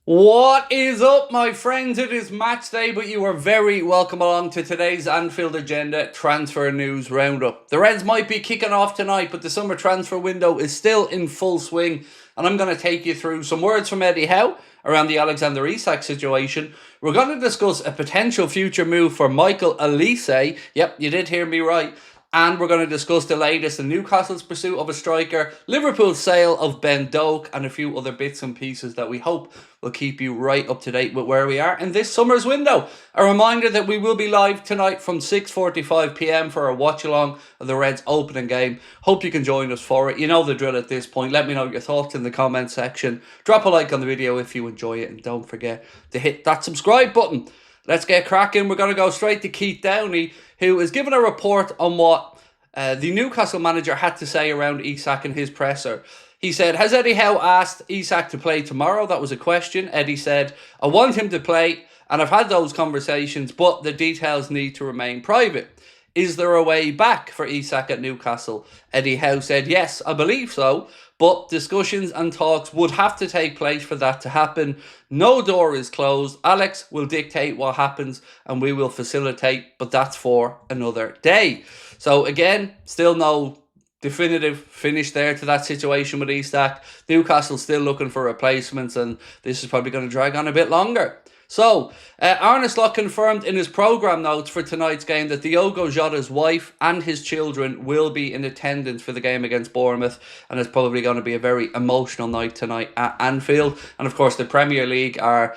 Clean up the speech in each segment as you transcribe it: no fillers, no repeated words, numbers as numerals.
What is up, my friends? It is match day, but you are very welcome along to today's Anfield Agenda transfer news roundup. The Reds might be kicking off tonight, but the summer transfer window is still in full swing, and I'm going to take you through some words from Eddie Howe around the Alexander Isak situation. We're going to discuss a potential future move for Michael Olise. Yep, you did hear me right. And we're going to discuss the latest in Newcastle's pursuit of a striker, Liverpool's sale of Ben Doak, and a few other bits and pieces that we hope will keep you right up to date with where we are in this summer's window. A reminder that we will be live tonight from 6:45 p.m. for a watch-along of the Reds opening game. Hope you can join us for it. You know the drill at this point. Let me know your thoughts in the comment section. Drop a like on the video if you enjoy it, and don't forget to hit that subscribe button. Let's get cracking. We're going to go straight to Keith Downey, who is giving a report on what the Newcastle manager had to say around Isak in his presser. He said, has Eddie Howe asked Isak to play tomorrow? That was a question. Eddie said, I want him to play, and I've had those conversations, but the details need to remain private. Is there a way back for Isak at Newcastle? Eddie Howe said, yes, I believe so, but discussions and talks would have to take place for that to happen. No door is closed. Alex will dictate what happens and we will facilitate, but that's for another day. So again, still no definitive finish there to that situation with Isak. Newcastle still looking for replacements, and this is probably going to drag on a bit longer. So, Arne Slot confirmed in his programme notes for tonight's game that Diogo Jota's wife and his children will be in attendance for the game against Bournemouth, and it's probably going to be a very emotional night tonight at Anfield. And of course, the Premier League are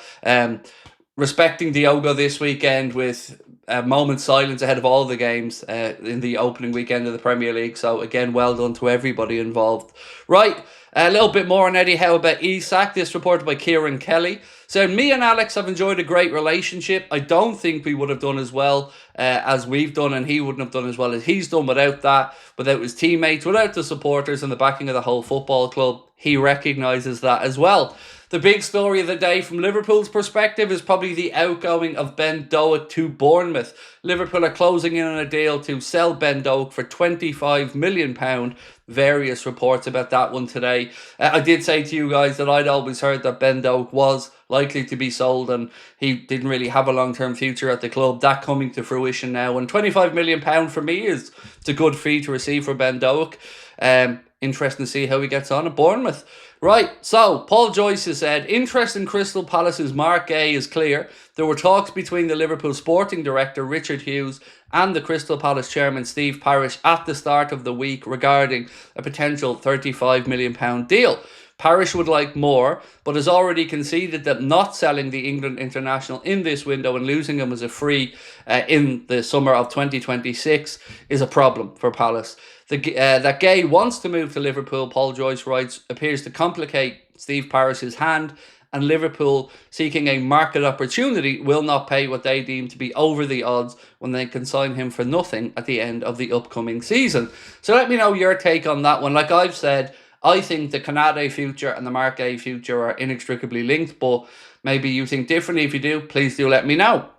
respecting Diogo this weekend with a moment's silence ahead of all the games in the opening weekend of the Premier League. So again, well done to everybody involved. Right, a little bit more on Eddie Howe about Isak. This reported by Kieran Kelly. So me and Alex have enjoyed a great relationship. I don't think we would have done as well as we've done, and he wouldn't have done as well as he's done without that, without his teammates, without the supporters and the backing of the whole football club. He recognises that as well. The big story of the day from Liverpool's perspective is probably the outgoing of Ben Doak to Bournemouth. Liverpool are closing in on a deal to sell Ben Doak for £25 million. Various reports about that one today. I did say to you guys that I'd always heard that Ben Doak was likely to be sold and he didn't really have a long-term future at the club. That coming to fruition now. And £25 million for me is it's a good fee to receive for Ben Doak. Interesting to see how he gets on at Bournemouth. Right, so Paul Joyce has said, interest in Crystal Palace's Marc Guehi is clear. There were talks between the Liverpool sporting director Richard Hughes and the Crystal Palace chairman Steve Parish at the start of the week regarding a potential £35 million deal. Parish would like more, but has already conceded that not selling the England international in this window and losing him as a free in the summer of 2026 is a problem for Palace. That Guehi wants to move to Liverpool, Paul Joyce writes, appears to complicate Steve Parish's hand, and Liverpool, seeking a market opportunity, will not pay what they deem to be over the odds when they can sign him for nothing at the end of the upcoming season. So let me know your take on that one. Like I've said, I think the KONATE future and the Marc Guehi future are inextricably linked, but maybe you think differently. If you do, please do let me know.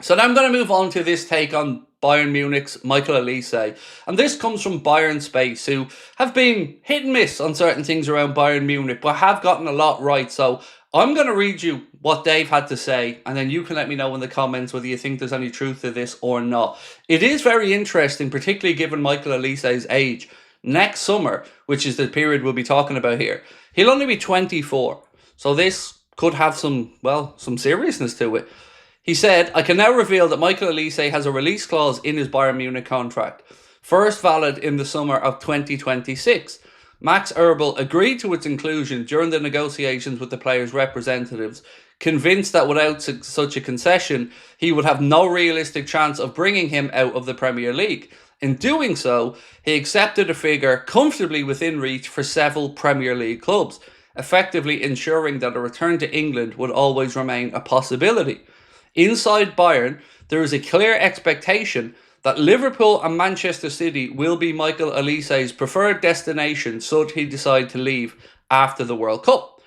So now I'm going to move on to this take on Bayern Munich's Michael Olise. And this comes from Bayern Space, who have been hit and miss on certain things around Bayern Munich, but have gotten a lot right. So I'm going to read you what they've had to say, and then you can let me know in the comments whether you think there's any truth to this or not. It is very interesting, particularly given Michael Olise's age. Next summer, which is the period we'll be talking about here, he'll only be 24. So this could have some seriousness to it. He said, I can now reveal that Michael Olise has a release clause in his Bayern Munich contract, first valid in the summer of 2026. Max Eberl agreed to its inclusion during the negotiations with the player's representatives, convinced that without such a concession, he would have no realistic chance of bringing him out of the Premier League. In doing so, he accepted a figure comfortably within reach for several Premier League clubs, effectively ensuring that a return to England would always remain a possibility. Inside Bayern, there is a clear expectation that Liverpool and Manchester City will be Michael Olise's preferred destination should he decide to leave after the World Cup,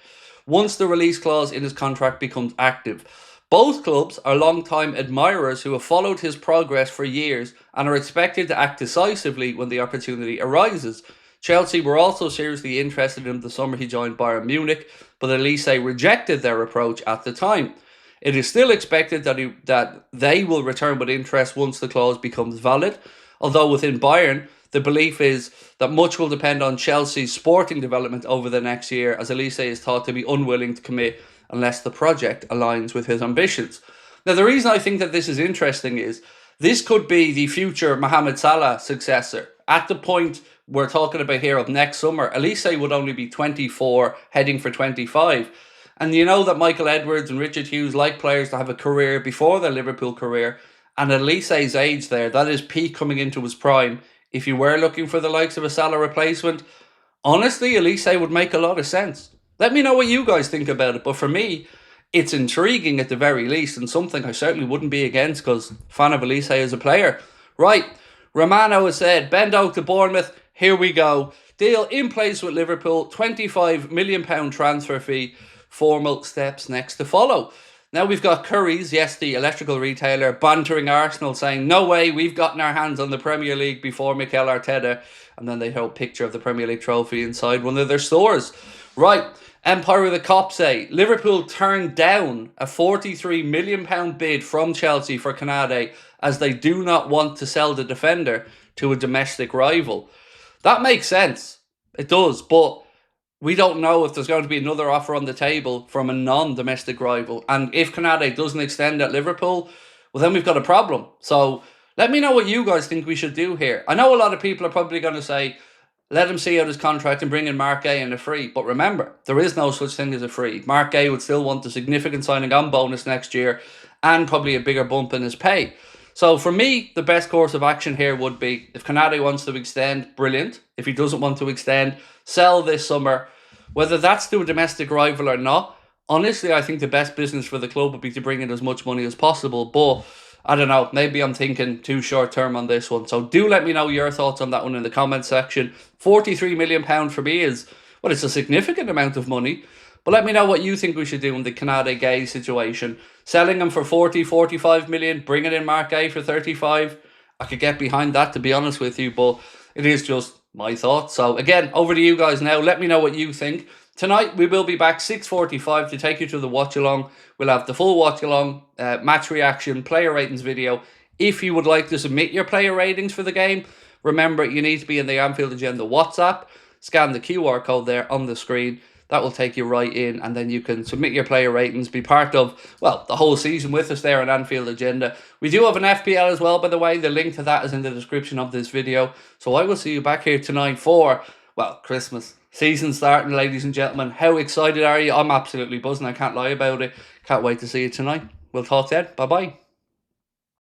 once the release clause in his contract becomes active. Both clubs are long-time admirers who have followed his progress for years and are expected to act decisively when the opportunity arises. Chelsea were also seriously interested in him the summer he joined Bayern Munich, but Olise rejected their approach at the time. It is still expected that they will return with interest once the clause becomes valid, although within Bayern, the belief is that much will depend on Chelsea's sporting development over the next year, as Olise is thought to be unwilling to commit unless the project aligns with his ambitions. Now, the reason I think that this is interesting is this could be the future Mohamed Salah successor. At the point we're talking about here of next summer, Olise would only be 24, heading for 25. And you know that Michael Edwards and Richard Hughes like players to have a career before their Liverpool career. And at Olise's age there, that is peak coming into his prime. If you were looking for the likes of a Salah replacement, honestly, Olise would make a lot of sense. Let me know what you guys think about it. But for me, it's intriguing at the very least, and something I certainly wouldn't be against because fan of Olise as a player. Right, Romano has said, Ben Doak to Bournemouth, here we go. Deal in place with Liverpool, £25 million transfer fee. Formal steps next to follow. Now we've got Currys, yes, the electrical retailer, bantering Arsenal, saying, no way, we've gotten our hands on the Premier League before Mikel Arteta. And then they hold a picture of the Premier League trophy inside one of their stores. Right, Empire of the Cop say, Liverpool turned down a £43 million bid from Chelsea for KONATE as they do not want to sell the defender to a domestic rival. That makes sense. It does, but we don't know if there's going to be another offer on the table from a non-domestic rival. And if KONATE doesn't extend at Liverpool, well, then we've got a problem. So let me know what you guys think we should do here. I know a lot of people are probably going to say, let him see out his contract and bring in Marc Guehi in a free. But remember, there is no such thing as a free. Marc Guehi would still want a significant signing on bonus next year and probably a bigger bump in his pay. So for me, the best course of action here would be, if KONATE wants to extend, brilliant. If he doesn't want to extend, sell this summer. Whether that's to a domestic rival or not, honestly, I think the best business for the club would be to bring in as much money as possible. But I don't know, maybe I'm thinking too short term on this one. So do let me know your thoughts on that one in the comment section. £43 million for me is, well, it's a significant amount of money. But let me know what you think we should do in the KONATE Guehi situation. Selling him for 40, 45 million, bringing in Marc Guehi for 35. I could get behind that, to be honest with you, but it is just my thoughts. So again, over to you guys now. Let me know what you think. Tonight, we will be back 6:45 to take you to the watch-along. We'll have the full watch-along, match reaction, player ratings video. If you would like to submit your player ratings for the game, remember, you need to be in the Anfield Agenda WhatsApp. Scan the QR code there on the screen. That will take you right in, and then you can submit your player ratings, be part of, well, the whole season with us there on Anfield Agenda. We do have an FPL as well, by the way. The link to that is in the description of this video. So I will see you back here tonight for, well, Christmas. Season starting, ladies and gentlemen. How excited are you? I'm absolutely buzzing. I can't lie about it. Can't wait to see you tonight. We'll talk then. Bye-bye.